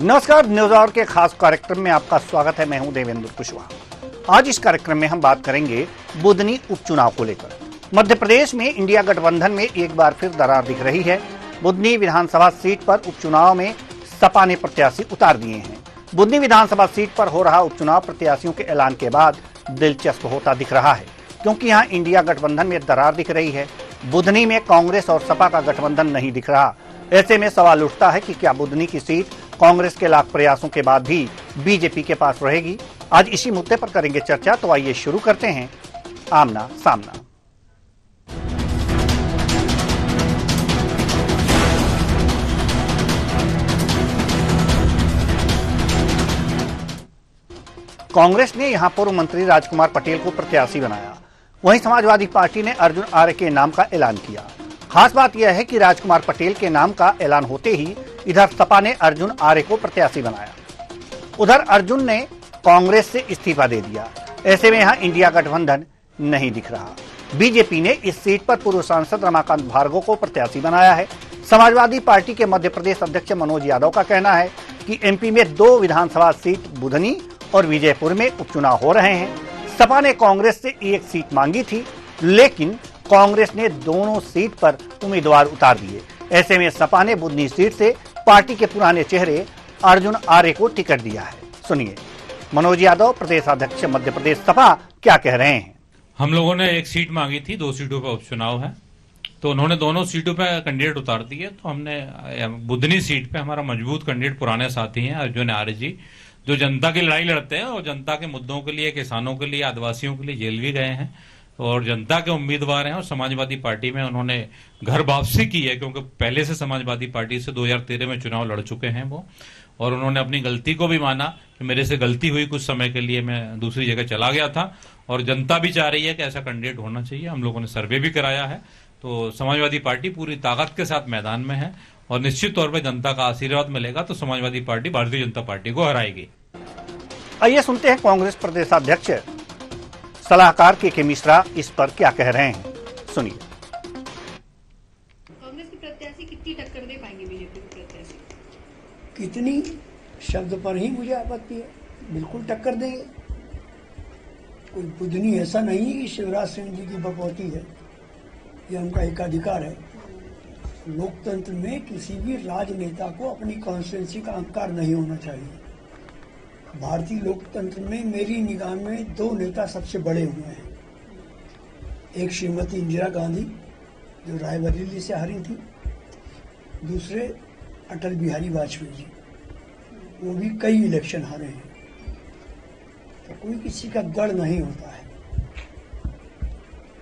नमस्कार, news our के खास कार्यक्रम में आपका स्वागत है। मैं हूं देवेंद्र कुशवाहा। आज इस कार्यक्रम में हम बात करेंगे बुधनी उपचुनाव को लेकर। मध्य प्रदेश में इंडिया गठबंधन में एक बार फिर दरार दिख रही है। बुधनी विधानसभा सीट पर उपचुनाव में सपा ने प्रत्याशी उतार दिए हैं। बुधनी विधानसभा सीट पर हो रहा उपचुनाव प्रत्याशियों के ऐलान के बाद दिलचस्प होता दिख रहा है, क्योंकि यहाँ इंडिया गठबंधन में दरार दिख रही है। बुधनी में कांग्रेस और सपा का गठबंधन नहीं दिख रहा। ऐसे में सवाल उठता है कि क्या बुधनी की सीट कांग्रेस के लाख प्रयासों के बाद भी बीजेपी के पास रहेगी। आज इसी मुद्दे पर करेंगे चर्चा, तो आइए शुरू करते हैं आमना सामना। कांग्रेस ने यहां पूर्व मंत्री राजकुमार पटेल को प्रत्याशी बनाया। वहीं समाजवादी पार्टी ने अर्जुन आर्य के नाम का ऐलान किया। खास बात यह है कि राजकुमार पटेल के नाम का ऐलान होते ही इधर सपा ने अर्जुन आर्य को प्रत्याशी बनाया। उधर अर्जुन ने कांग्रेस से इस्तीफा दे दिया। ऐसे में यहां इंडिया गठबंधन नहीं दिख रहा। बीजेपी ने इस सीट पर पूर्व सांसद रमाकांत भार्गव को प्रत्याशी बनाया है। समाजवादी पार्टी के मध्य प्रदेश अध्यक्ष मनोज यादव का कहना है कि एमपी में 2 विधानसभा सीट बुधनी और विजयपुर में उपचुनाव हो रहे हैं। सपा ने कांग्रेस से 1 सीट मांगी थी, लेकिन कांग्रेस ने दोनों सीट पर उम्मीदवार उतार दिए। ऐसे में सपा ने बुधनी सीट से पार्टी के पुराने चेहरे अर्जुन आर्य को टिकट दिया है। सुनिए मनोज यादव, प्रदेश अध्यक्ष मध्य प्रदेश सपा, क्या कह रहे हैं। हम लोगों ने 1 सीट मांगी थी, 2 सीटों पर उपचुनाव है, तो उन्होंने दोनों सीटों पे कैंडिडेट उतार दिए। तो हमने बुधनी सीट पे हमारा मजबूत कैंडिडेट पुराने साथी हैं अर्जुन आर्य जी, जो जनता की लड़ाई लड़ते हैं और जनता के मुद्दों के लिए, किसानों के लिए, आदिवासियों के लिए जेल भी गए हैं और जनता के उम्मीदवार हैं। और समाजवादी पार्टी में उन्होंने घर वापसी की है, क्योंकि पहले से समाजवादी पार्टी से 2013 में चुनाव लड़ चुके हैं वो, और उन्होंने अपनी गलती को भी माना कि मेरे से गलती हुई, कुछ समय के लिए मैं दूसरी जगह चला गया था और जनता भी चाह रही है कि ऐसा कैंडिडेट होना चाहिए। हम लोगों ने सर्वे भी कराया है, तो समाजवादी पार्टी पूरी ताकत के साथ मैदान में है और निश्चित तौर पर जनता का आशीर्वाद मिलेगा तो समाजवादी पार्टी भारतीय जनता पार्टी को हराएगी। आइए सुनते हैं कांग्रेस प्रदेशाध्यक्ष सलाहकार के मिश्रा इस पर क्या कह रहे हैं। सुनिए। कांग्रेस के प्रत्याशी कितनी टक्कर दे पाएंगे बीजेपी के प्रत्याशी? कितनी शब्द पर ही मुझे आपत्ति है। बिल्कुल टक्कर देंगे। कोई बुधनी ऐसा नहीं है कि शिवराज सिंह जी की बकौती है, यह उनका एकाधिकार है। लोकतंत्र में किसी भी राजनेता को अपनी कॉन्स्टिट्यूंसी का अहंकार नहीं होना चाहिए। भारतीय लोकतंत्र में मेरी निगाह में 2 नेता सबसे बड़े हुए हैं। एक श्रीमती इंदिरा गांधी, जो रायबरेली से हारी थी, दूसरे अटल बिहारी वाजपेयी जी, वो भी कई इलेक्शन हारे हैं। तो कोई किसी का गढ़ नहीं होता है।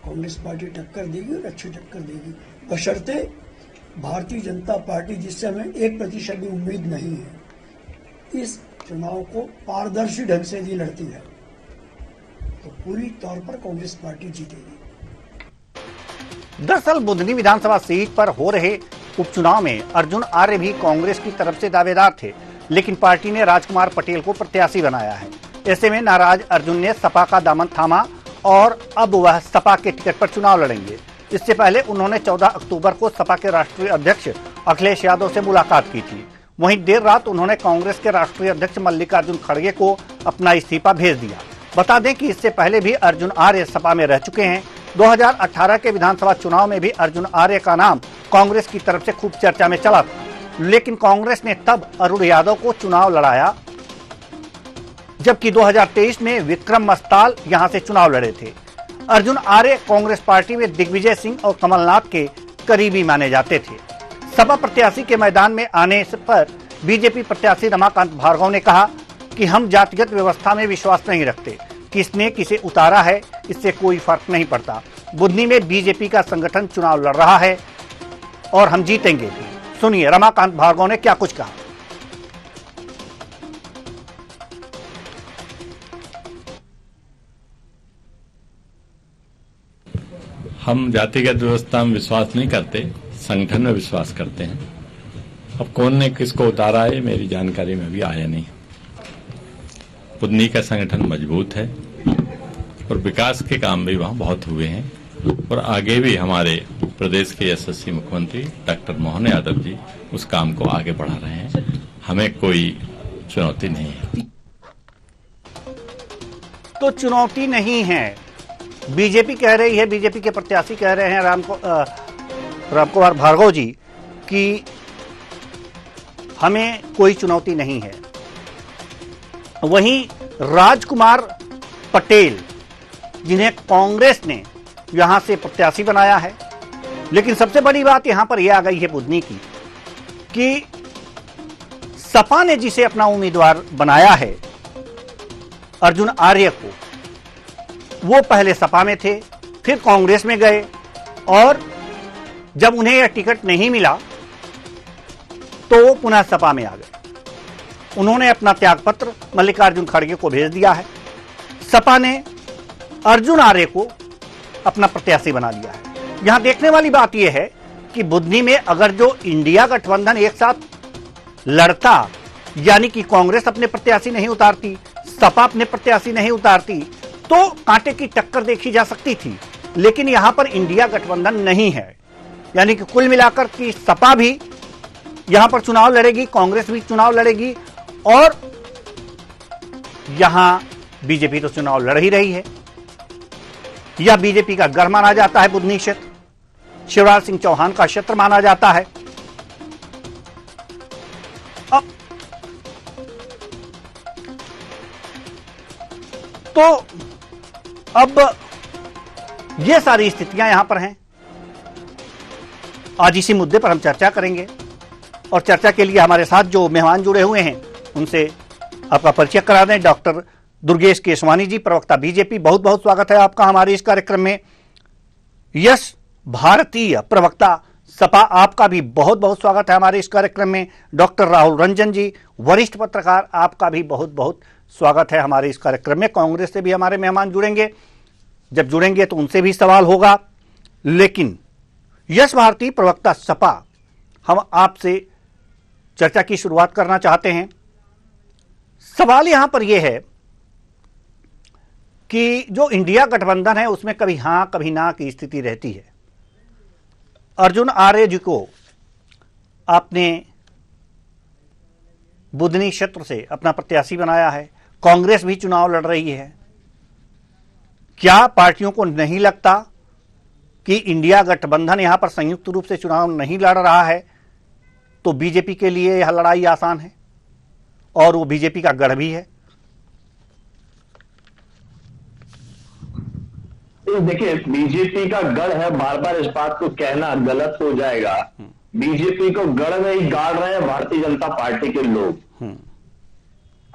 कांग्रेस पार्टी टक्कर देगी और अच्छी टक्कर देगी, बशर्ते भारतीय जनता पार्टी, जिससे हमें 1% भी उम्मीद नहीं है, इस चुनाव को पारदर्शी ढंग से भी लड़ती है, तो पूरी तौर पर कांग्रेस पार्टी जीतेगी। दरअसल बुधनी विधानसभा सीट पर हो रहे उपचुनाव में अर्जुन आर्य भी कांग्रेस की तरफ से दावेदार थे, लेकिन पार्टी ने राजकुमार पटेल को प्रत्याशी बनाया है। ऐसे में नाराज अर्जुन ने सपा का दामन थामा और अब वह सपा के टिकट पर चुनाव लड़ेंगे। इससे पहले उन्होंने 14 अक्टूबर को सपा के राष्ट्रीय अध्यक्ष अखिलेश यादव से मुलाकात की थी। वहीं देर रात उन्होंने कांग्रेस के राष्ट्रीय अध्यक्ष मल्लिकार्जुन खड़गे को अपना इस्तीफा भेज दिया। बता दें कि इससे पहले भी अर्जुन आर्य सपा में रह चुके हैं। 2018 के विधानसभा चुनाव में भी अर्जुन आर्य का नाम कांग्रेस की तरफ से खूब चर्चा में चला था, लेकिन कांग्रेस ने तब अरुण यादव को चुनाव लड़ाया, जबकि 2023 में विक्रम मस्ताल यहां से चुनाव लड़े थे। अर्जुन आर्य कांग्रेस पार्टी में दिग्विजय सिंह और कमलनाथ के करीबी माने जाते थे। सपा प्रत्याशी के मैदान में आने पर बीजेपी प्रत्याशी रमाकांत भार्गव ने कहा कि हम जातिगत व्यवस्था में विश्वास नहीं रखते, किसने किसे उतारा है इससे कोई फर्क नहीं पड़ता। बुधनी में बीजेपी का संगठन चुनाव लड़ रहा है और हम जीतेंगे भी। सुनिए रमाकांत भार्गव ने क्या कुछ कहा। हम जातिगत व्यवस्था में विश्वास नहीं करते, संगठन में विश्वास करते हैं। अब कौन ने किसको उतारा है मेरी जानकारी में भी आया नहीं। बुधनी का संगठन मजबूत है और विकास के काम भी वहाँ बहुत हुए हैं और आगे भी हमारे प्रदेश के यशस्वी मुख्यमंत्री डॉक्टर मोहन यादव जी उस काम को आगे बढ़ा रहे हैं। हमें कोई चुनौती नहीं है। तो चुनौती नहीं है, बीजेपी कह रही है, बीजेपी के प्रत्याशी कह रहे हैं रामकुमार भार्गव जी कि हमें कोई चुनौती नहीं है। वहीं राजकुमार पटेल जिन्हें कांग्रेस ने यहां से प्रत्याशी बनाया है, लेकिन सबसे बड़ी बात यहां पर यह आ गई है बुधनी की कि सपा ने जिसे अपना उम्मीदवार बनाया है अर्जुन आर्य को, वो पहले सपा में थे, फिर कांग्रेस में गए और जब उन्हें यह टिकट नहीं मिला तो वो पुनः सपा में आ गए। उन्होंने अपना त्यागपत्र मल्लिकार्जुन खड़गे को भेज दिया है। सपा ने अर्जुन आर्य को अपना प्रत्याशी बना लिया है। यहां देखने वाली बात यह है कि बुधनी में अगर जो इंडिया गठबंधन एक साथ लड़ता, यानी कि कांग्रेस अपने प्रत्याशी नहीं उतारती, सपा अपने प्रत्याशी नहीं उतारती, तो कांटे की टक्कर देखी जा सकती थी। लेकिन यहां पर इंडिया गठबंधन नहीं है, यानी कि कुल मिलाकर की सपा भी यहां पर चुनाव लड़ेगी, कांग्रेस भी चुनाव लड़ेगी और यहां बीजेपी तो चुनाव लड़ ही रही है। यह बीजेपी का गढ़ माना जाता है बुधनी क्षेत्र, शिवराज सिंह चौहान का क्षेत्र माना जाता है। अब ये सारी स्थितियां यहां पर हैं। आज इसी मुद्दे पर हम चर्चा करेंगे और चर्चा के लिए हमारे साथ जो मेहमान जुड़े हुए हैं उनसे आपका परिचय करा दें। डॉक्टर दुर्गेश केसवानी जी, प्रवक्ता बीजेपी, बहुत बहुत स्वागत है आपका हमारे इस कार्यक्रम में। यश भारतीय, प्रवक्ता सपा, आपका भी बहुत बहुत स्वागत है हमारे इस कार्यक्रम में। डॉक्टर राहुल रंजन जी, वरिष्ठ पत्रकार, आपका भी बहुत बहुत स्वागत है हमारे इस कार्यक्रम में। कांग्रेस से भी हमारे मेहमान जुड़ेंगे, जब जुड़ेंगे तो उनसे भी सवाल होगा। लेकिन यश भारती, प्रवक्ता सपा, हम आपसे चर्चा की शुरुआत करना चाहते हैं। सवाल यहां पर यह है कि जो इंडिया गठबंधन है उसमें कभी हां कभी ना की स्थिति रहती है। अर्जुन आर्य जी को आपने बुधनी क्षेत्र से अपना प्रत्याशी बनाया है, कांग्रेस भी चुनाव लड़ रही है। क्या पार्टियों को नहीं लगता कि इंडिया गठबंधन यहां पर संयुक्त रूप से चुनाव नहीं लड़ रहा है तो बीजेपी के लिए यह लड़ाई आसान है और वो बीजेपी का गढ़ भी है? देखिए, बीजेपी का गढ़ है, बार बार इस बात को कहना गलत हो जाएगा। बीजेपी को गढ़ में ही गाड़ रहे हैं भारतीय जनता पार्टी के लोग।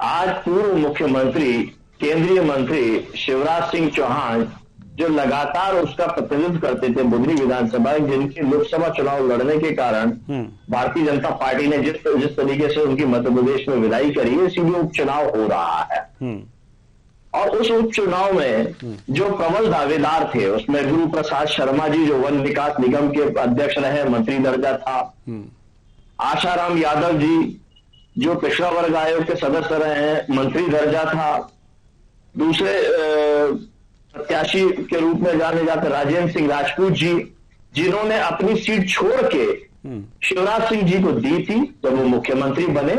आज पूर्व मुख्यमंत्री, केंद्रीय मंत्री शिवराज सिंह चौहान जो लगातार उसका प्रतिनिधित्व करते थे बुधनी विधानसभा, जिनके लोकसभा चुनाव लड़ने के कारण भारतीय जनता पार्टी ने जिस तरीके से उनकी मध्य प्रदेश में विदाई करी है, इसीलिए उपचुनाव हो रहा है। और उस उपचुनाव में जो प्रबल दावेदार थे उसमें गुरु प्रसाद शर्मा जी जो वन विकास निगम के अध्यक्ष रहे, मंत्री दर्जा था। आशाराम यादव जी जो पिछड़ा वर्ग आयोग के सदस्य रहे हैं, मंत्री दर्जा था। दूसरे प्रत्याशी के रूप में जाने जाते राजेंद्र सिंह राजपूत जी, जिन्होंने अपनी सीट छोड़ के शिवराज सिंह जी को दी थी जब वो मुख्यमंत्री बने,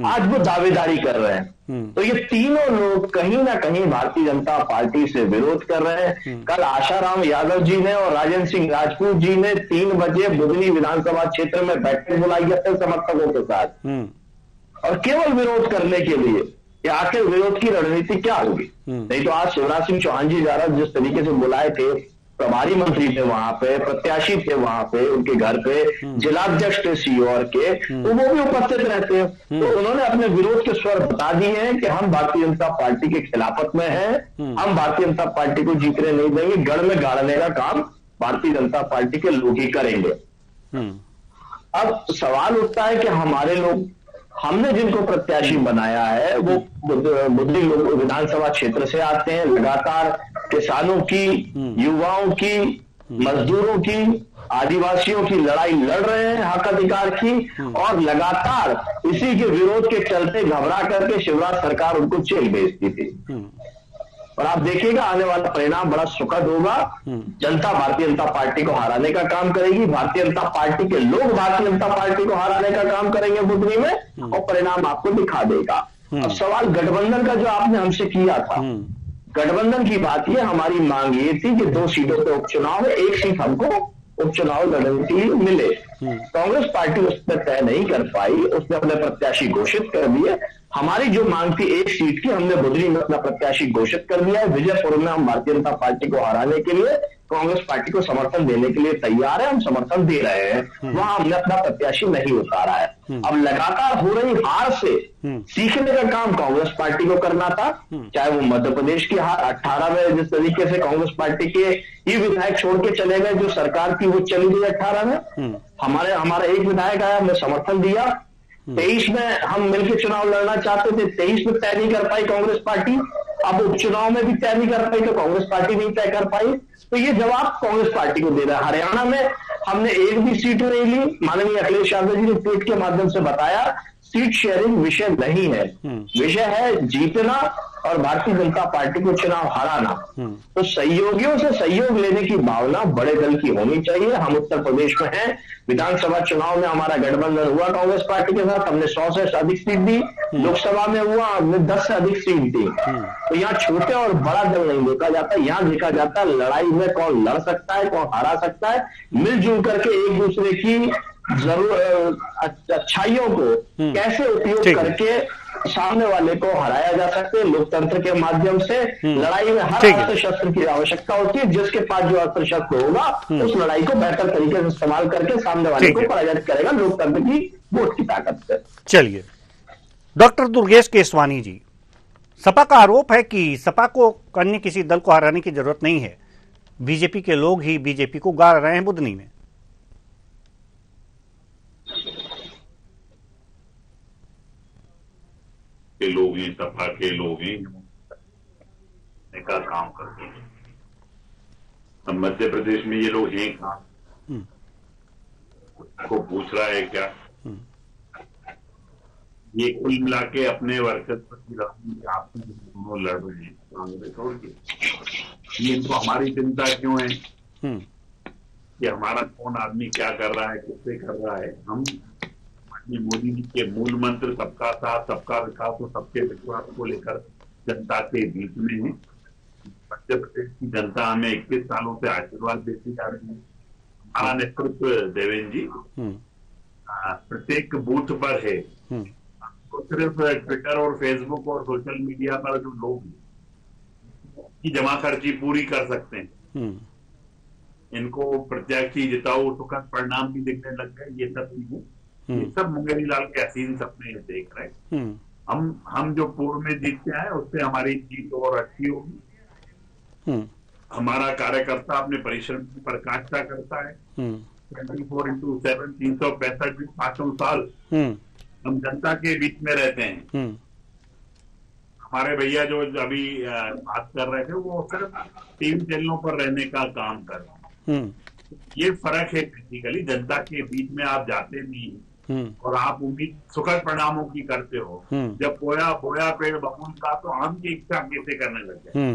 आज वो दावेदारी कर रहे हैं। तो ये तीनों लोग कहीं ना कहीं भारतीय जनता पार्टी से विरोध कर रहे हैं। कल आशाराम यादव जी ने और राजेंद्र सिंह राजपूत जी ने 3 बजे बुधनी विधानसभा क्षेत्र में बैठक बुलाई अपने समर्थकों के साथ, और केवल विरोध करने के लिए कि आखिर विरोध की रणनीति क्या होगी। नहीं तो आज शिवराज सिंह चौहान जी जा रहा जिस तरीके से बुलाए थे, प्रभारी मंत्री थे वहां पे, प्रत्याशी थे वहां पे, उनके घर पे जिलाध्यक्ष थे सीओआर के, तो वो भी उपस्थित रहते हैं। तो उन्होंने अपने विरोध के स्वर बता दिए हैं कि हम भारतीय जनता पार्टी के खिलाफत में हैं, हम भारतीय जनता पार्टी को जीतने नहीं देंगे, गढ़ में गाड़ने का काम भारतीय जनता पार्टी के लोग ही करेंगे। अब सवाल उठता है कि हमारे लोग, हमने जिनको प्रत्याशी बनाया है वो बुधनी विधानसभा क्षेत्र से आते हैं, लगातार किसानों की, युवाओं की, मजदूरों की, आदिवासियों की लड़ाई लड़ रहे हैं हक अधिकार की, और लगातार इसी के विरोध के चलते घबरा करके शिवराज सरकार उनको जेल भेजती थी। और आप देखिएगा आने वाला परिणाम बड़ा सुखद होगा। जनता भारतीय जनता पार्टी को हराने का काम करेगी, भारतीय जनता पार्टी के लोग भारतीय जनता पार्टी को हराने का काम करेंगे बुधनी में, और परिणाम आपको दिखा देगा। अब सवाल गठबंधन का जो आपने हमसे किया था, गठबंधन की बात ये, हमारी मांग ये थी कि 2 सीटों पे उपचुनाव है, 1 सीट हमको उपचुनाव लड़ने के लिए मिले। कांग्रेस पार्टी उस पर तय नहीं कर पाई, उसने अपने प्रत्याशी घोषित कर दिए। हमारी जो मांग थी 1 सीट की, हमने बुधनी में अपना प्रत्याशी घोषित कर दिया है। विजयपुर में हम भारतीय जनता पार्टी को हराने के लिए कांग्रेस पार्टी को समर्थन देने के लिए तैयार है, हम समर्थन दे रहे हैं। वहां हमने अपना प्रत्याशी नहीं उतारा है। अब लगातार हो रही हार से सीखने का काम कांग्रेस पार्टी को करना था, चाहे वो मध्य प्रदेश की हार 18 में जिस तरीके से कांग्रेस पार्टी के ही विधायक छोड़ के चले गए, जो सरकार की वो चली गई 18 में, हमारा एक विधायक आया, हमने समर्थन दिया। 23 में हम मिलकर चुनाव लड़ना चाहते थे, 23 में तय नहीं कर पाई कांग्रेस पार्टी। अब उपचुनाव में भी तय नहीं कर पाई तो कांग्रेस पार्टी नहीं तय कर पाई। तो ये जवाब कांग्रेस पार्टी को दे रहा है। हरियाणा में हमने एक भी सीट नहीं ली। माननीय अखिलेश यादव जी ने ट्वीट के माध्यम से बताया, सीट शेयरिंग विषय नहीं है, विषय है जीतना और भारतीय जनता पार्टी को चुनाव हराना। तो सहयोगियों से सहयोग लेने की भावना बड़े दल की होनी चाहिए। हम उत्तर प्रदेश में हैं, विधानसभा चुनाव में हमारा गठबंधन हुआ कांग्रेस पार्टी के साथ, हमने 100 से अधिक सीट दी। लोकसभा में हुआ, हमने 10 से अधिक सीट दी। तो यहाँ छोटे और बड़ा दल नहीं देखा जाता, यहाँ देखा जाता है लड़ाई में कौन लड़ सकता है, कौन हरा सकता है। मिलजुल करके एक दूसरे की अच्छाइयों को कैसे उपयोग करके सामने वाले को हराया जा सकते हैं। लोकतंत्र के माध्यम से लड़ाई में हर अस्त्र शस्त्र की आवश्यकता होती है। जिसके पास जो अस्त्र शस्त्र होगा उस लड़ाई को बेहतर तरीके से इस्तेमाल करके सामने वाले को पराजित करेगा, लोकतंत्र की वोट की ताकत से। चलिए, डॉक्टर दुर्गेश केसवानी जी, सपा का आरोप है कि सपा को अन्य किसी दल को हराने की जरूरत नहीं है, बीजेपी के लोग ही बीजेपी को गाड़ रहे हैं बुधनी में। के लोग ही, सपा के लोग ही का काम करते हैं। अब मध्य प्रदेश में ये लोग हैं कहाँ, को पूछ रहा है क्या? ये कुल मिला के अपने वर्चस्व आप दोनों लड़ रहे हैं कांग्रेस और ये, इनको हमारी चिंता क्यों है कि हमारा कौन आदमी क्या कर रहा है, किससे कर रहा है? हम मोदी जी के मूल मंत्र सबका साथ, सबका विकास और सबके विश्वास को लेकर जनता के बीच में है। मध्य प्रदेश की जनता हमें 21 सालों से आशीर्वाद देती जा रही है। हमारा नेतृत्व देवेंद्र जी प्रत्येक बूथ पर है। तो सिर्फ ट्विटर और फेसबुक और सोशल मीडिया पर जो लोग की जमा खर्ची पूरी कर सकते हैं, इनको प्रत्याशी जिताओ, सुखद परिणाम भी दिखने लग गए। ये सब चीजें, ये सब मुंगेरी लाल के हसीन सपने देख रहे हैं। हम जो पूर्व में जीतते आए उससे हमारी जीत और अच्छी होगी। हमारा कार्यकर्ता अपने परिश्रम की प्रकाष्ठा करता है। 24/7 365 दिन 5 साल हम जनता के बीच में रहते हैं। हमारे भैया जो अभी बात कर रहे थे वो सिर्फ टीवी चैनलों पर रहने का काम कर रहे हैं। ये फर्क है। बेसिकली जनता के बीच में आप जाते नहीं और आप उम्मीद सुखद परिणामों की करते हो। जब बोया पेड़ बबूल का तो आम की इच्छा कैसे करने लग गए।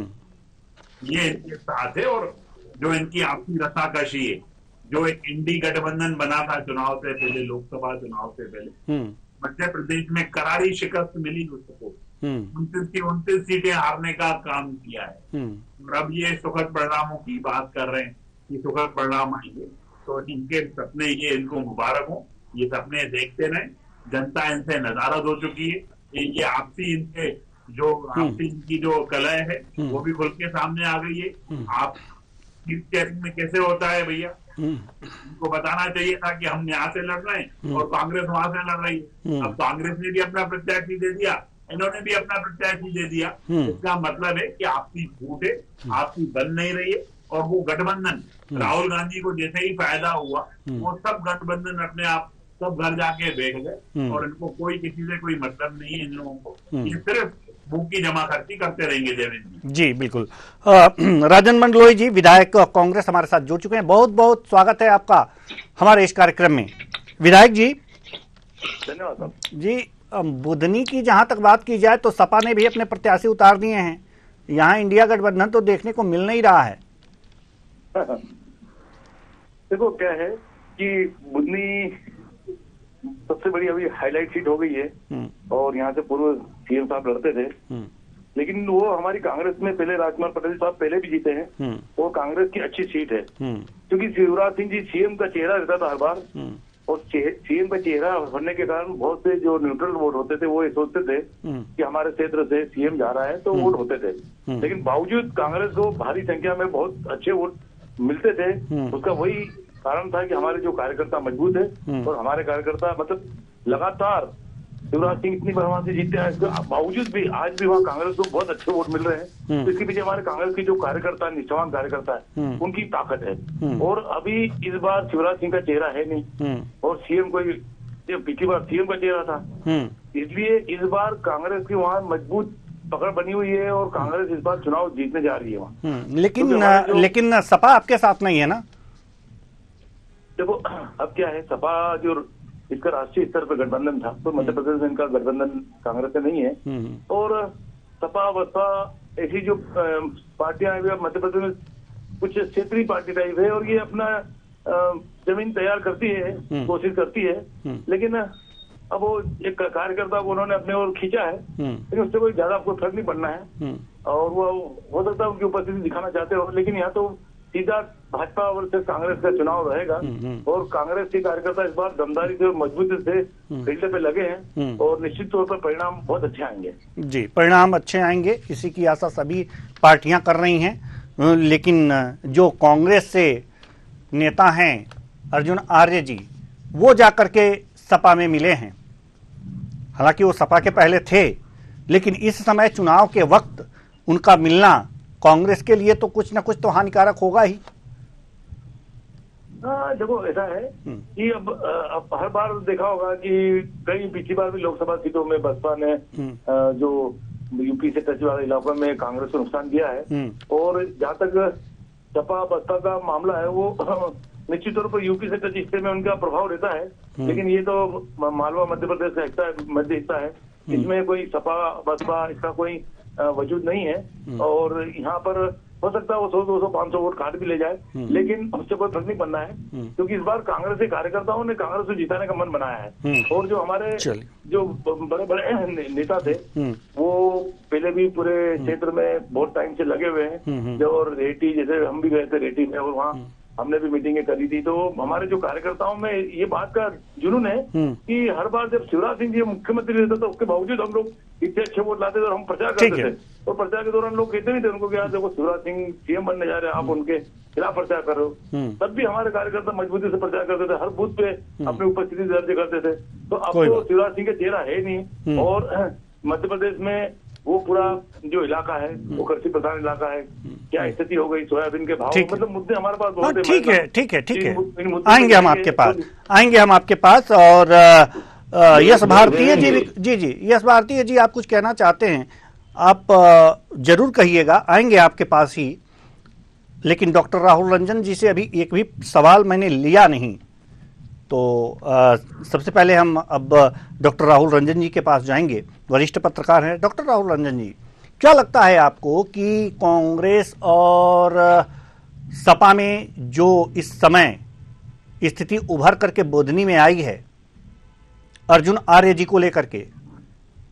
ये इनके साथ है। और जो इनकी आपसी रसाकशी है, जो एक इंडी गठबंधन बना था चुनाव से पहले, लोकसभा चुनाव से पहले, मध्य प्रदेश में करारी शिकस्त मिली उसको। 29 की 29 सीटें हारने का काम किया है। और अब ये सुखद परिणामों की बात कर रहे हैं कि सुखद परिणाम आएंगे। तो इनके सपने, ये इनको मुबारक हो, ये सपने देखते रहे। जनता इनसे नजारत हो चुकी है। ये आपसी इनके जो आपसी इनकी जो कलह है वो भी खुल के सामने आ गई है। आप सीट शेयरिंग में कैसे होता है भैया, इनको बताना चाहिए था कि हम यहाँ से लड़ रहे हैं और कांग्रेस वहां से लड़ रही है। अब कांग्रेस ने भी अपना प्रत्याशी दे दिया, इन्होंने भी अपना प्रत्याशी दे दिया। इसका मतलब है कि आपकी फूट है, आपकी बन नहीं रही है। और वो गठबंधन राहुल गांधी को जैसे ही फायदा हुआ, वो सब गठबंधन अपने आप सब घर जाके बैठ गए और इनको कोई किसी से कोई मतलब नहीं है इन लोगों को। ये सिर्फ मुंह की जमा खर्ची करते रहेंगे देवेंद्र जी। बिल्कुल। राजन मंडलोई जी, विधायक कांग्रेस, हमारे साथ जुड़ चुके हैं। बहुत बहुत स्वागत है आपका हमारे इस कार्यक्रम में। विधायक जी, धन्यवाद जी। बुधनी की जहां तक बात की जाए तो सपा ने भी अपने प्रत्याशी उतार दिए हैं। यहाँ इंडिया गठबंधन तो देखने को मिल नहीं रहा है। देखो क्या है कि बुधनी सबसे बड़ी अभी हाईलाइट सीट हो गई है और यहाँ यहाँ से पूर्व सीएम साहब लड़ते थे, लेकिन वो हमारी कांग्रेस में पहले राजकुमार पटेल साहब पहले भी जीते हैं और कांग्रेस की अच्छी सीट है, क्योंकि शिवराज सिंह जी सीएम का चेहरा रहता था हर बार, और सीएम का चेहरा होने के कारण बहुत से जो न्यूट्रल वोट होते थे वो ये सोचते थे कि हमारे क्षेत्र से सीएम जा रहा है तो वोट होते थे, लेकिन बावजूद कांग्रेस को भारी संख्या में बहुत अच्छे वोट मिलते थे। उसका वही कारण था कि हमारे जो कार्यकर्ता मजबूत है और हमारे कार्यकर्ता मतलब लगातार शिवराज सिंह इतनी बार वहां से जीते हैं, इसके बावजूद भी आज भी वहाँ कांग्रेस को बहुत अच्छे वोट मिल रहे हैं। तो इसके पीछे हमारे कांग्रेस के जो कार्यकर्ता निष्ठावान कार्यकर्ता है उनकी ताकत है। और अभी इस बार शिवराज सिंह का चेहरा है नहीं और सीएम कोई, पिछली बार सीएम का चेहरा था, इसलिए इस बार कांग्रेस की वहाँ मजबूत पकड़ बनी हुई है और कांग्रेस इस बार चुनाव जीतने जा रही है वहाँ। लेकिन सपा आपके साथ नहीं है ना? देखो अब क्या है, सपा जो इसका राष्ट्रीय स्तर पर गठबंधन था, तो मध्य प्रदेश में इनका गठबंधन कांग्रेस से नहीं है, और सपा बसपा ऐसी जो पार्टियां हैं मध्य प्रदेश में कुछ क्षेत्रीय पार्टी टाइप है और ये अपना जमीन तैयार करती है, कोशिश करती है, लेकिन अब वो एक कार्यकर्ता को उन्होंने अपने ओर खींचा है, लेकिन उससे कोई ज्यादा आपको फर्क नहीं पड़ना है और वो हो सकता है उनकी उपस्थिति दिखाना चाहते हो, लेकिन यहाँ तो सीधा भाजपा वर्सेस कांग्रेस का चुनाव रहेगा और कांग्रेस के कार्यकर्ता इस बार दमदारी से और मजबूती से फील्ड पे लगे हैं और निश्चित तौर पर परिणाम बहुत अच्छे आएंगे। जी, परिणाम अच्छे आएंगे, इसी की आशा सभी पार्टियां कर रही हैं। लेकिन जो कांग्रेस से नेता हैं अर्जुन आर्य जी, वो जाकर के सपा में मिले हैं। हालांकि वो सपा के पहले थे, लेकिन इस समय चुनाव के वक्त उनका मिलना कांग्रेस के लिए तो कुछ ना कुछ तो हानिकारक होगा ही। हाँ देखो ऐसा है कि अब हर बार देखा होगा कि कई पिछली बार भी लोकसभा सीटों में बसपा ने जो यूपी से टच वाले इलाकों में कांग्रेस को नुकसान दिया है, और जहाँ तक सपा बसपा का मामला है वो निश्चित तौर पर यूपी से टच हिस्से में उनका प्रभाव रहता है, लेकिन ये तो मालवा मध्य प्रदेश का हिस्सा है, मध्य हिस्सा है, इसमें कोई सपा बसपा इसका कोई वजूद नहीं है और यहाँ पर हो सकता है वो 100-200-500 वोट काट भी ले जाए, लेकिन उससे कोई फर्क नहीं पड़ना है, क्योंकि इस बार कांग्रेस के कार्यकर्ताओं ने कांग्रेस को जिताने का मन बनाया है। और जो हमारे जो बड़े बड़े नेता थे वो पहले भी पूरे क्षेत्र में बहुत टाइम से लगे हुए हैं, जो और रेटी जैसे हम भी गए थे रेटी में और वहाँ हमने भी मीटिंगें करी थी, तो हमारे जो कार्यकर्ताओं में ये बात का जुनून है कि हर बार जब शिवराज सिंह जी मुख्यमंत्री रहते तो उसके बावजूद हम लोग इतने अच्छे वोट लाते थे और हम प्रचार करते थे, और प्रचार के दौरान लोग कहते नहीं थे उनको कि यार देखो शिवराज सिंह सीएम बनने जा रहे हैं, आप उनके खिलाफ प्रचार कर रहे हो, तब भी हमारे कार्यकर्ता मजबूती से प्रचार करते थे, हर बूथ पे अपनी उपस्थिति दर्ज करते थे। तो अब तो शिवराज सिंह का चेहरा है नहीं, और मध्य प्रदेश में वो पूरा जो इलाका है वो कृषि प्रधान इलाका है, क्या स्थिति हो गई सोयाबीन के भाव, मतलब मुद्दे हमारे पास बहुत है। ठीक है आएंगे हम आपके पास और यश भारतीय जी यश भारतीय जी आप कुछ कहना चाहते हैं? आप जरूर कहिएगा, आएंगे आपके पास ही, लेकिन डॉक्टर राहुल रंजन जी से अभी एक भी सवाल मैंने लिया नहीं, तो सबसे पहले हम अब डॉक्टर राहुल रंजन जी के पास जाएंगे, वरिष्ठ पत्रकार हैं। डॉक्टर राहुल रंजन जी, क्या लगता है आपको कि कांग्रेस और सपा में जो इस समय स्थिति उभर करके बुधनी में आई है अर्जुन आर्य जी को लेकर के,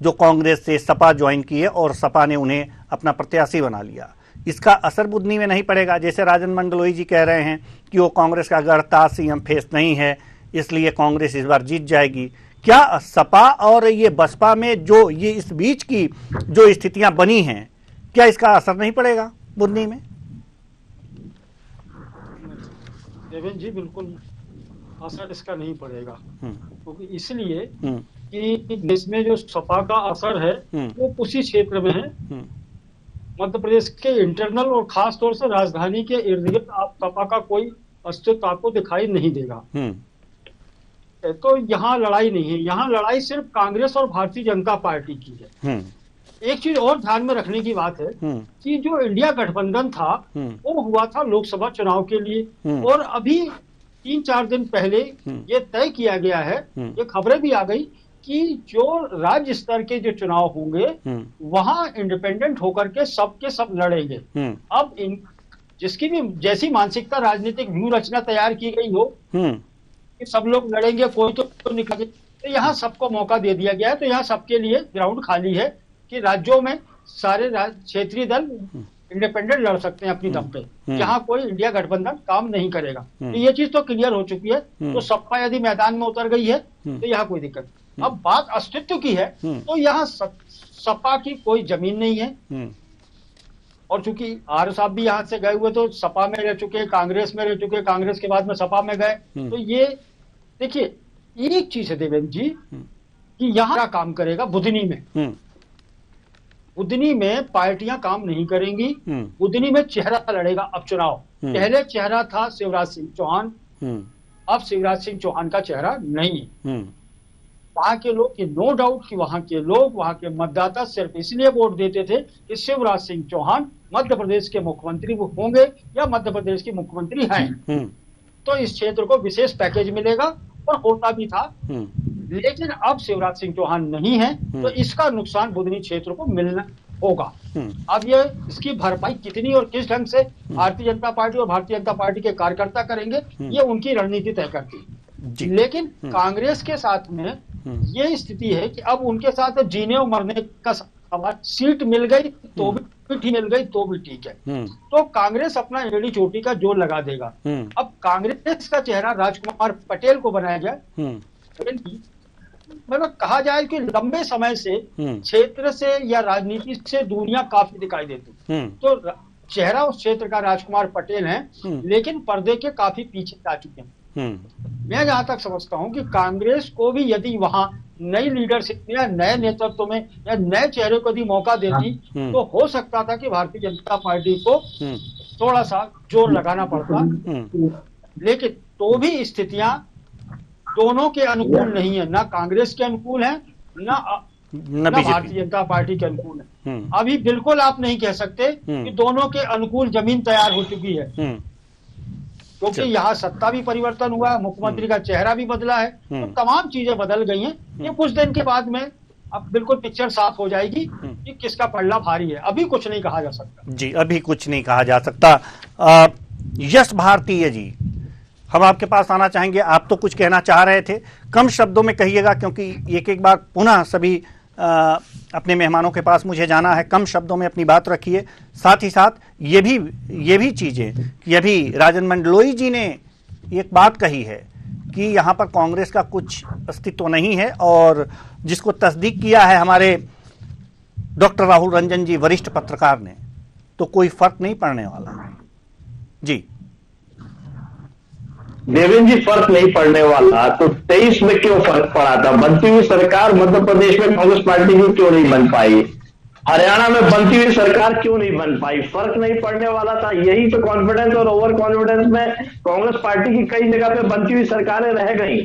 जो कांग्रेस से सपा ज्वाइन की है और सपा ने उन्हें अपना प्रत्याशी बना लिया, इसका असर बुधनी में नहीं पड़ेगा? जैसे राजन मंडलोई जी कह रहे हैं कि वो कांग्रेस का गढ़ता सीएम फेस नहीं है, इसलिए कांग्रेस इस बार जीत जाएगी। क्या सपा और ये बसपा में जो ये इस बीच की जो स्थितियां बनी हैं, क्या इसका असर नहीं पड़ेगा बुधनी में? देवेंद्र जी बिल्कुल असर इसका नहीं पड़ेगा, क्योंकि इसलिए कि देश में जो सपा का असर है वो उसी क्षेत्र में है, मध्य प्रदेश के इंटरनल और खास तौर से राजधानी के इर्द गिर्द आप सपा का कोई अस्तित्व आपको दिखाई नहीं देगा। तो यहाँ लड़ाई नहीं है, यहाँ लड़ाई सिर्फ कांग्रेस और भारतीय जनता पार्टी की है। एक चीज और ध्यान में रखने की बात है कि जो इंडिया गठबंधन था वो हुआ था लोकसभा चुनाव के लिए, और अभी 3-4 दिन पहले ये तय किया गया है, ये खबरें भी आ गई कि जो राज्य स्तर के जो चुनाव होंगे वहां इंडिपेंडेंट होकर के सब लड़ेंगे। अब जिसकी भी जैसी मानसिकता राजनीतिक व्यू रचना तैयार की गई हो कि सब लोग लड़ेंगे, कोई तो निकल, तो यहाँ सबको मौका दे दिया गया है। तो यहाँ सबके लिए ग्राउंड खाली है कि राज्यों में सारे क्षेत्रीय दल इंडिपेंडेंट लड़ सकते हैं अपनी दम पे। यहाँ कोई इंडिया गठबंधन काम नहीं करेगा। तो ये चीज तो क्लियर हो चुकी है। तो सपा यदि मैदान में उतर गई है तो यहाँ कोई दिक्कत। अब बात अस्तित्व की है तो यहाँ सपा की कोई जमीन नहीं है। और चूंकि आर साहब भी यहाँ से गए हुए तो सपा में रह चुके, कांग्रेस में रह चुके, कांग्रेस के बाद में सपा में गए। तो ये देखिए एक चीज है देवेंद्र जी कि यहाँ काम करेगा बुधनी में। बुधनी में पार्टियां काम नहीं करेंगी। बुधनी में चेहरा लड़ेगा अब चुनाव। पहले चेहरा था शिवराज सिंह चौहान, अब शिवराज सिंह चौहान का चेहरा नहीं है। वहां के लोग, नो डाउट कि वहां के लोग, वहां के मतदाता सिर्फ इसलिए वोट देते थे कि शिवराज सिंह चौहान मध्य प्रदेश के मुख्यमंत्री वो होंगे या मध्य प्रदेश के मुख्यमंत्री हैं। तो इस क्षेत्र को विशेष पैकेज मिलेगा और होता भी था। लेकिन अब शिवराज सिंह चौहान नहीं है तो इसका नुकसान बुधनी क्षेत्र को मिलना होगा। अब ये इसकी भरपाई कितनी और किस ढंग से भारतीय जनता पार्टी और भारतीय जनता पार्टी के कार्यकर्ता करेंगे ये उनकी रणनीति तय करती है। लेकिन कांग्रेस के साथ में ये स्थिति है कि अब उनके साथ जीने और मरने का सवाल। सीट मिल गई तो भी ठीक, मिल गई तो भी ठीक है। तो कांग्रेस अपना एड़ी चोटी का जोर लगा देगा। अब कांग्रेस का चेहरा राजकुमार पटेल को बनाया जाए। मतलब कहा जाए कि लंबे समय से क्षेत्र से या राजनीति से दूरियां काफी दिखाई देती। तो चेहरा उस क्षेत्र का राजकुमार पटेल है, लेकिन पर्दे के काफी पीछे जा चुके हैं। मैं जहां तक समझता हूं कि कांग्रेस को भी यदि वहां नई लीडरशिप या नए नेतृत्व में या नए चेहरे को यदि मौका देती तो हो सकता था कि भारतीय जनता पार्टी को थोड़ा सा जोर लगाना पड़ता। लेकिन तो भी स्थितियां दोनों के अनुकूल नहीं है, ना कांग्रेस के अनुकूल है ना भारतीय जनता पार्टी के अनुकूल है। अभी बिल्कुल आप नहीं कह सकते कि दोनों के अनुकूल जमीन तैयार हो चुकी है, क्योंकि यहाँ सत्ता भी परिवर्तन हुआ है, मुख्यमंत्री का चेहरा भी बदला है। तो तमाम चीजें बदल गई हैं। ये कुछ दिन के बाद में अब बिल्कुल पिक्चर साफ हो जाएगी कि किसका पल्ला भारी है। अभी कुछ नहीं कहा जा सकता। जी, अभी कुछ नहीं कहा जा सकता। यश भारतीय जी, हम आपके पास आना चाहेंगे। आप तो कुछ कहना चाह रहे थे, कम शब्दों में कहिएगा, क्योंकि एक बार पुनः सभी अपने मेहमानों के पास मुझे जाना है। कम शब्दों में अपनी बात रखिए। साथ ही साथ ये भी चीजें कि अभी राजन मंडलोई जी ने एक बात कही है कि यहाँ पर कांग्रेस का कुछ अस्तित्व नहीं है, और जिसको तस्दीक किया है हमारे डॉक्टर राहुल रंजन जी, वरिष्ठ पत्रकार ने, तो कोई फर्क नहीं पड़ने वाला। जी देवेंद्र जी, फर्क नहीं पड़ने वाला तो 23 में क्यों फर्क पड़ा था? बनती हुई सरकार मध्य प्रदेश में कांग्रेस पार्टी की क्यों नहीं बन पाई? हरियाणा में बनती हुई सरकार क्यों नहीं बन पाई? फर्क नहीं पड़ने वाला था। यही तो कॉन्फिडेंस और ओवर कॉन्फिडेंस में कांग्रेस पार्टी की कई जगह पे बनती हुई सरकारें रह गई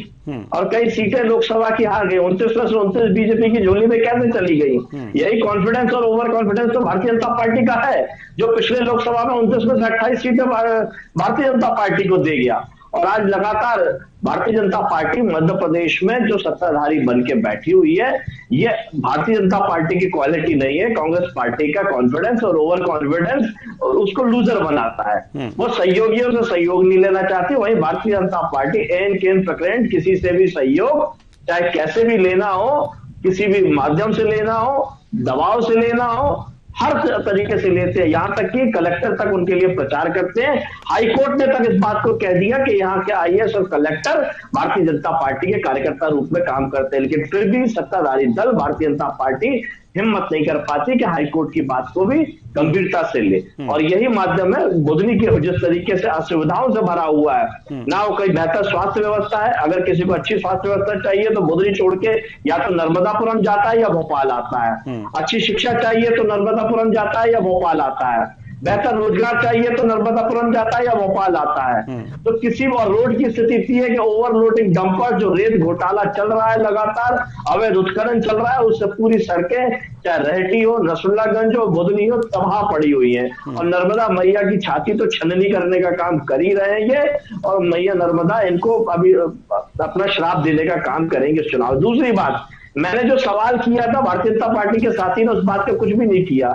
और कई सीटें लोकसभा की हार गई। 29+29 बीजेपी की झोली में कैसे चली गई? यही कॉन्फिडेंस और ओवर कॉन्फिडेंस तो भारतीय जनता पार्टी का है, जो पिछले लोकसभा में 29 में से 28 सीटें भारतीय जनता पार्टी को दे गया। और आज लगातार भारतीय जनता पार्टी मध्य प्रदेश में जो सत्ताधारी बन के बैठी हुई है, ये भारतीय जनता पार्टी की क्वालिटी नहीं है। कांग्रेस पार्टी का कॉन्फिडेंस और ओवर कॉन्फिडेंस उसको लूजर बनाता है। वो सहयोगियों से सहयोग नहीं लेना चाहती। वहीं भारतीय जनता पार्टी एन केन प्रकरण किसी से भी सहयोग, चाहे कैसे भी लेना हो, किसी भी माध्यम से लेना हो, दबाव से लेना हो, हर तरीके से लेते हैं। यहां तक कि कलेक्टर तक उनके लिए प्रचार करते हैं। हाईकोर्ट ने तक इस बात को कह दिया कि यहाँ के आईएएस और कलेक्टर भारतीय जनता पार्टी के कार्यकर्ता रूप में काम करते हैं। लेकिन फिर भी सत्ताधारी दल भारतीय जनता पार्टी हिम्मत नहीं कर पाती कि हाईकोर्ट की बात को भी गंभीरता से ले। और यही माध्यम है बुधनी के जिस तरीके से असुविधाओं से भरा हुआ है, ना वो कोई बेहतर स्वास्थ्य व्यवस्था है। अगर किसी को अच्छी स्वास्थ्य व्यवस्था चाहिए तो बुधनी छोड़ के या तो नर्मदापुरम जाता है या भोपाल आता है। अच्छी शिक्षा चाहिए तो नर्मदापुरम जाता है या भोपाल आता है। बेहतर रोजगार चाहिए तो नर्मदापुरम जाता है या भोपाल आता है। तो किसी और रोड की स्थिति थी है कि ओवरलोडिंग डंपर, जो रेत घोटाला चल रहा है लगातार, अवैध उत्खनन चल रहा है, उससे पूरी सड़कें चाहे रहटी हो, रसुल्लागंज हो, बुधनी हो, तबाह पड़ी हुई है। और नर्मदा मैया की छाती तो छननी करने का काम कर ही रहे हैं ये, और मैया नर्मदा इनको अभी अपना श्राप देने का काम करेंगे इस चुनाव। दूसरी बात, मैंने जो सवाल किया था भारतीय जनता पार्टी के साथी ने उस बात पे कुछ भी नहीं किया।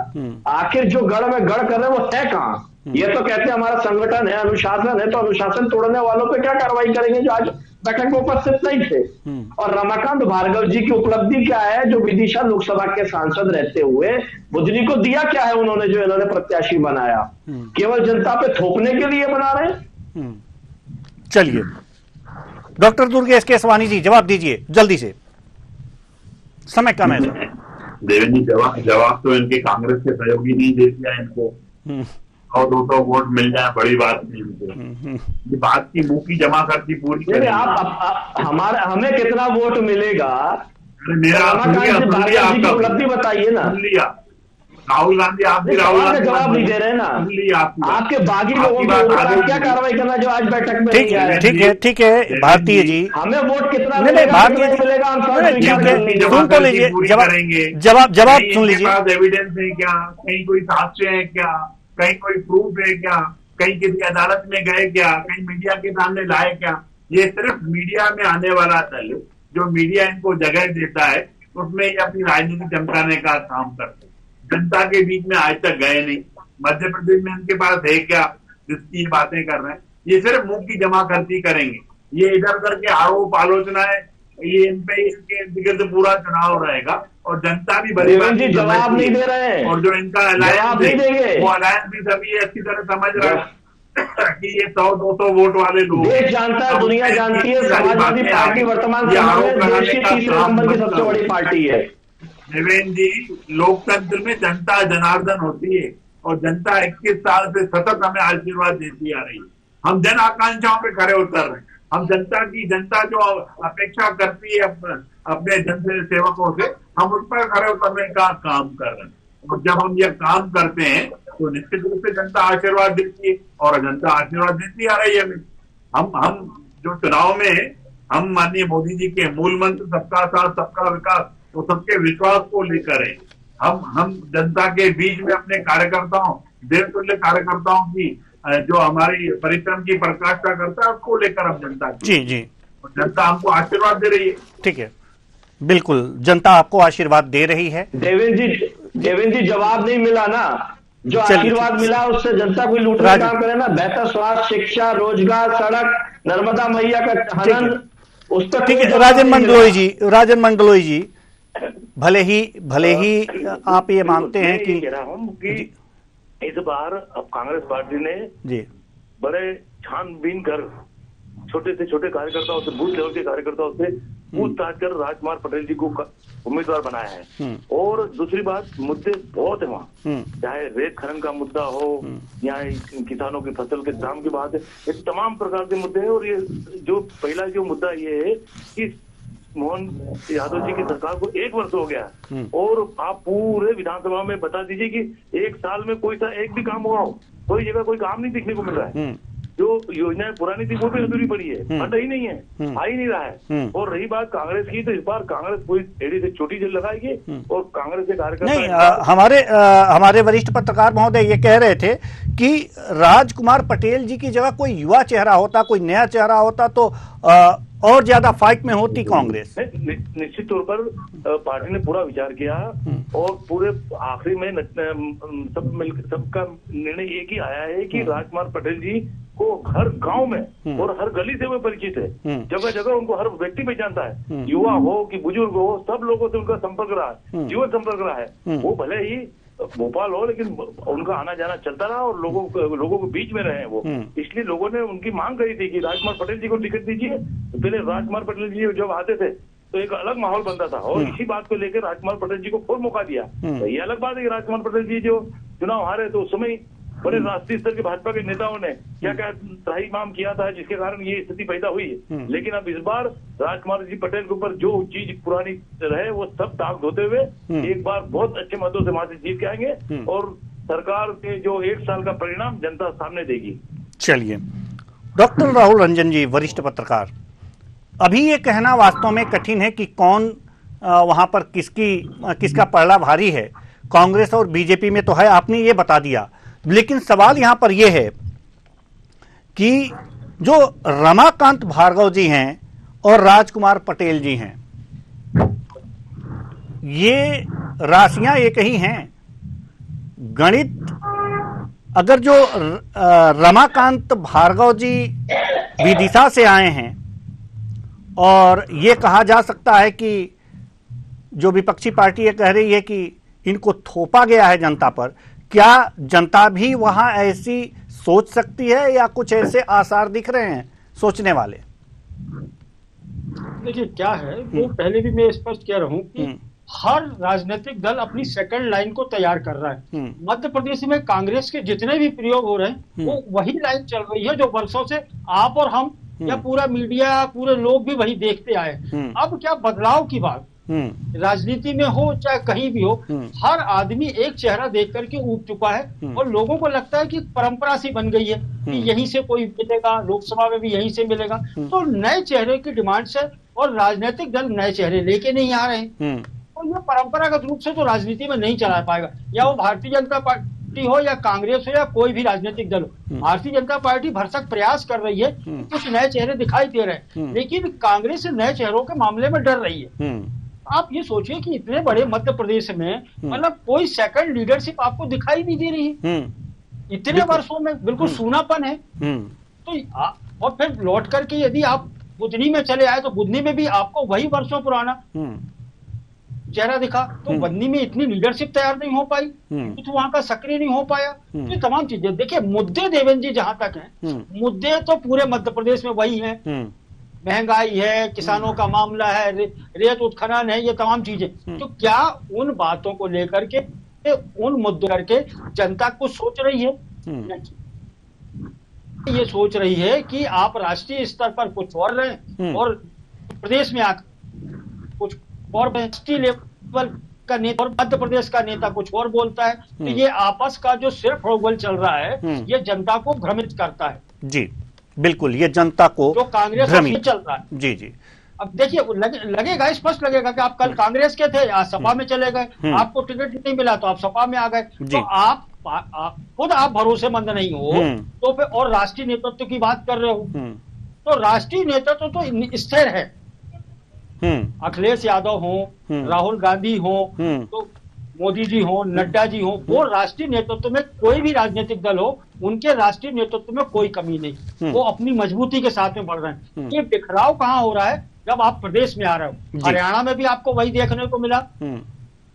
आखिर जो गढ़ में गढ़ कर रहे हैं वो है कहाँ? ये तो कहते हैं हमारा संगठन है, अनुशासन है, तो अनुशासन तोड़ने वालों पे क्या कार्रवाई करेंगे जो आज बैठक में उपस्थित नहीं थे। और रमाकांत भार्गव जी की उपलब्धि क्या है, जो विदिशा लोकसभा के सांसद रहते हुए बुधनी को दिया क्या है उन्होंने, जो इन्होंने प्रत्याशी बनाया? केवल जनता पे थोपने के लिए बना रहे हैं। चलिए डॉक्टर दुर्गेश केसवानी जी जवाब दीजिए जल्दी से, समय कम है। देवेंद्र जी जवाब तो इनके कांग्रेस के सहयोगी नहीं दे दिया इनको, और 200 वोट मिल जाए बड़ी बात नहीं इनको। ये बात की मुंह की जमा करती पूरी। आप हमें कितना वोट मिलेगा, मेरा उपलब्धि बताइए ना। राहुल गांधी, आप भी राहुल गांधी जवाब नहीं दे रहे ना। आपके बागी लोगों को क्या कार्रवाई करना जो आज बैठक में नहीं आए? ठीक है भारतीय जी, हमें वोट कितना मिलेगा सुन तो लीजिए, जवाब सुन लीजिए। एविडेंस है क्या, कहीं कोई साक्ष्य है क्या, कहीं कोई प्रूफ है क्या, कहीं किसी अदालत में गए क्या, कहीं मीडिया के सामने लाए क्या? ये सिर्फ मीडिया में आने वाला दल, जो मीडिया इनको जगह देता है, उसमें ये अपनी राजनीति चमकाने का काम करते हैं। जनता के बीच में आज तक गए नहीं। मध्य प्रदेश में इनके पास है क्या जिसकी ये बातें कर रहे हैं? ये सिर्फ मुंह की जमा करती करेंगे। ये इधर उधर के आरोप आलोचनाएं, ये इन पे इनके पूरा चुनाव रहेगा और जनता भी बड़ी जवाब नहीं दे रहे हैं। और जो इनका अलायंस है वो अलायंस भी सभी अच्छी तरह समझ रहा है कि ये 100-200 वोट वाले लोग देश जानता है, दुनिया जानती है, समाजवादी पार्टी वर्तमान समय में देश की तीसरे नंबर की सबसे बड़ी पार्टी है। देवेंद्र जी, लोकतंत्र में जनता जनार्दन होती है और जनता 21 साल से सतत हमें आशीर्वाद देती आ रही है। हम जन आकांक्षाओं पे खरे उतर रहे हैं। हम जनता जो अपेक्षा करती है अपने जन सेवकों से, हम उस पर खरे उतरने का काम कर रहे हैं। और जब हम ये काम करते हैं तो निश्चित रूप से जनता आशीर्वाद देती है और जनता आशीर्वाद देती आ रही है हमें। हम जो चुनाव में हम माननीय मोदी जी के मूल मंत्र सबका साथ सबका विकास, तो सबके विश्वास को लेकर है। हम जनता के बीच में अपने कार्यकर्ताओं, देवतुल्य कार्यकर्ताओं की जो हमारी परिश्रम की पराकाष्ठा करता है, उसको लेकर हम जनता जी जनता हमको आशीर्वाद दे रही है। ठीक है, बिल्कुल जनता आपको आशीर्वाद दे रही है। देवेंद्र जी जवाब नहीं मिला ना, जो आशीर्वाद मिला उससे जनता कोई लूटने का काम करे ना। बेहतर स्वास्थ्य, शिक्षा, रोजगार, सड़क, नर्मदा मैया का हनन, उस पर ठीक है। राजन मंडलोई जी भले ही आप ये मानते हैं कि कह रहा हूं कि इस बार अब कांग्रेस पार्टी ने जी बड़े छानबीन कर छोटे से छोटे कार्यकर्ताओं से, बूथ लेवल के कार्यकर्ताओं से पूछताछ कर राजकुमार पटेल जी को उम्मीदवार बनाया है। और दूसरी बात, मुद्दे बहुत है वहाँ, चाहे रेत खनन का मुद्दा हो या किसानों की फसल के दाम की बात है, ये तमाम प्रकार के मुद्दे हैं। और ये जो पहला जो मुद्दा ये है कि मोहन यादव जी की सरकार को 1 वर्ष हो गया और आप पूरे विधानसभा में बता दीजिए कि 1 साल में कोई सा एक भी काम हुआ हो, कोई जगह कोई काम नहीं दिखने को मिल रहा है। जो योजनाएं पुरानी थी वो भी अधूरी पड़ी है, फंड ही नहीं है, आ ही नहीं रहा है। और रही बात कांग्रेस की, तो इस बार कांग्रेस पूरी एड़ी से छोटी जेल लगाएगी और कांग्रेस के कार्यकर्ता नहीं। हमारे वरिष्ठ पत्रकार महोदय ये कह रहे थे कि राजकुमार पटेल जी की जगह कोई युवा चेहरा होता, कोई नया चेहरा होता तो और ज्यादा फाइट में होती कांग्रेस। निश्चित तौर पर पार्टी ने पूरा विचार किया और पूरे आखिरी में सबका निर्णय एक ही आया है कि राजकुमार पटेल जी को हर गांव में और हर गली से वो परिचित है, जगह जगह उनको हर व्यक्ति पहचानता है, युवा हो कि बुजुर्ग हो, सब लोगों से उनका संपर्क रहा है, जीवन संपर्क रहा है। वो भले ही भोपाल हो लेकिन उनका आना जाना चलता रहा और लोगों के बीच में रहे वो। इसलिए लोगों ने उनकी मांग करी थी कि राजकुमार पटेल जी को टिकट दीजिए। पहले राजकुमार पटेल जी जब आते थे तो एक अलग माहौल बनता था और इसी बात को लेकर राजकुमार पटेल जी को फिर मौका दिया। तो ये अलग बात है कि राजकुमार पटेल जी जो चुनाव हारे तो उस समय बड़े राष्ट्रीय स्तर के भाजपा के नेताओं ने क्या क्या त्राहिमाम किया था जिसके कारण ये स्थिति पैदा हुई है। लेकिन अब इस बार राजकुमार जी पटेल के ऊपर जो चीज पुरानी रहे वो सब दाग धोते हुए एक बार बहुत अच्छे मतों से वहां से जीत के आएंगे और सरकार के जो 1 साल का परिणाम जनता सामने देगी। चलिए डॉक्टर राहुल रंजन जी, वरिष्ठ पत्रकार, अभी ये कहना वास्तव में कठिन है कि कौन वहां पर किसका पलड़ा भारी है। कांग्रेस और बीजेपी में तो है, आपने ये बता दिया, लेकिन सवाल यहां पर यह है कि जो रमाकांत भार्गव जी हैं और राजकुमार पटेल जी हैं, ये राशियां एक ही हैं। गणित अगर जो रमाकांत भार्गव जी विदिशा से आए हैं और ये कहा जा सकता है कि जो विपक्षी पार्टी ये कह रही है कि इनको थोपा गया है जनता पर, क्या जनता भी वहां ऐसी सोच सकती है या कुछ ऐसे आसार दिख रहे हैं सोचने वाले? देखिए क्या है, वो पहले भी मैं स्पष्ट कह रहा हूं कि हर राजनीतिक दल अपनी सेकंड लाइन को तैयार कर रहा है। मध्य प्रदेश में कांग्रेस के जितने भी प्रयोग हो रहे हैं वो वही लाइन चल रही है जो वर्षों से आप और हम या पूरा मीडिया, पूरे लोग भी वही देखते आए। अब क्या बदलाव की बात राजनीति में हो चाहे कहीं भी हो, हर आदमी एक चेहरा देख करके ऊब चुका है और लोगों को लगता है कि परंपरा सी बन गई है कि यहीं से कोई मिलेगा, लोकसभा में भी यहीं से मिलेगा। तो नए चेहरे की डिमांड से और राजनीतिक दल नए चेहरे लेके नहीं आ रहे हैं, तो ये परंपरागत रूप से तो राजनीति में नहीं चला पाएगा। या वो भारतीय जनता पार्टी हो या कांग्रेस हो या कोई भी राजनीतिक दल हो, भारतीय जनता पार्टी भरसक प्रयास कर रही है, कुछ नए चेहरे दिखाई दे रहे हैं, लेकिन कांग्रेस नए चेहरों के मामले में डर रही है। आप ये सोचिए कि इतने बड़े मध्य प्रदेश में मतलब कोई सेकंड लीडरशिप आपको दिखाई नहीं दे रही है, इतने वर्षों में बिल्कुल सूनापन है। तो और फिर लौट करके यदि आप बुधनी में चले आए तो बुधनी में भी आपको वही वर्षों पुराना चेहरा दिखा, तो बदनी में इतनी लीडरशिप तैयार नहीं हो पाई, कुछ वहां का सक्रिय नहीं हो पाया। ये तमाम चीजें देखिए, मुद्दे देवेंद्र जी जहां तक हैं, मुद्दे तो पूरे मध्य प्रदेश में वही हैं, महंगाई है, किसानों का मामला है, रेत उत्खनन है, ये तमाम चीजें। तो क्या उन बातों को लेकर के, उन मुद्दों करके जनता कुछ सोच रही है? ये सोच रही है कि आप राष्ट्रीय स्तर पर कुछ और रहे और प्रदेश में आकर कुछ और, राष्ट्रीय लेवल का नेता और मध्य प्रदेश का नेता कुछ और बोलता है। तो ये आपस का जो सिर्फ होगल चल रहा है, ये जनता को भ्रमित करता है। जी बिल्कुल, ये जनता को जो कांग्रेस में चल रहा है। जी जी, अब देखिए लगेगा, स्पष्ट लगेगा कि आप कल कांग्रेस के थे, आज सपा में चले गए, आपको टिकट नहीं मिला तो आप सपा में आ गए। तो आप खुद आप भरोसेमंद नहीं हो तो फिर और राष्ट्रीय नेतृत्व की बात कर रहे हो, तो राष्ट्रीय नेतृत्व तो स्थिर है। अखिलेश यादव हो, राहुल गांधी हो, तो मोदी जी हो, नड्डा जी हो, वो राष्ट्रीय नेतृत्व में कोई भी राजनीतिक दल हो, उनके राष्ट्रीय नेतृत्व में कोई कमी नहीं, वो अपनी मजबूती के साथ में बढ़ रहे हैं। ये बिखराव कहाँ हो रहा है? जब आप प्रदेश में आ रहे हो। हरियाणा में भी आपको वही देखने को मिला,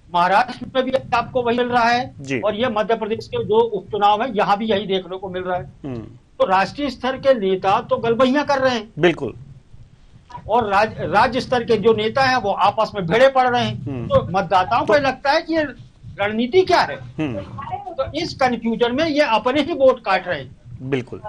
महाराष्ट्र में भी आपको वही मिल रहा है, और ये मध्य प्रदेश के जो उपचुनाव है यहाँ भी यही देखने को मिल रहा है। तो राष्ट्रीय स्तर के नेता तो गलबहियां कर रहे हैं, बिल्कुल, और राज्य स्तर के जो नेता हैं वो आपस में भिड़े पड़ रहे हैं। तो मतदाताओं को लगता है कि ये रणनीति क्या है, तो इस कंफ्यूजन में ये अपने ही वोट काट रहे हैं। बिल्कुल,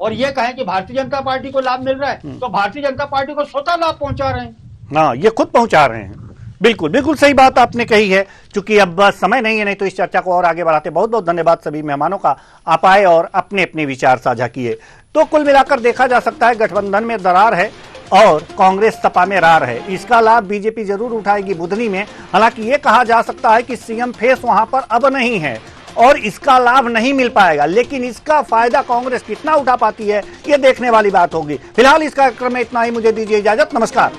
और ये कहें कि भारतीय जनता पार्टी को लाभ मिल रहा है, तो भारतीय जनता पार्टी को स्वतः लाभ पहुंचा रहे हैं। हाँ, ये खुद पहुंचा रहे हैं। बिल्कुल बिल्कुल सही बात आपने कही है। चूंकि अब समय नहीं है, नहीं तो इस चर्चा को और आगे बढ़ाते। बहुत बहुत धन्यवाद सभी मेहमानों का, आप आए और अपने अपने विचार साझा किए। तो कुल मिलाकर देखा जा सकता है गठबंधन में दरार है और कांग्रेस सपा में रार है। इसका लाभ बीजेपी जरूर उठाएगी बुधनी में। हालांकि ये कहा जा सकता है कि सीएम फेस वहां पर अब नहीं है और इसका लाभ नहीं मिल पाएगा, लेकिन इसका फायदा कांग्रेस कितना उठा पाती है ये देखने वाली बात होगी। फिलहाल इस कार्यक्रम में इतना ही, मुझे दीजिए इजाजत, नमस्कार।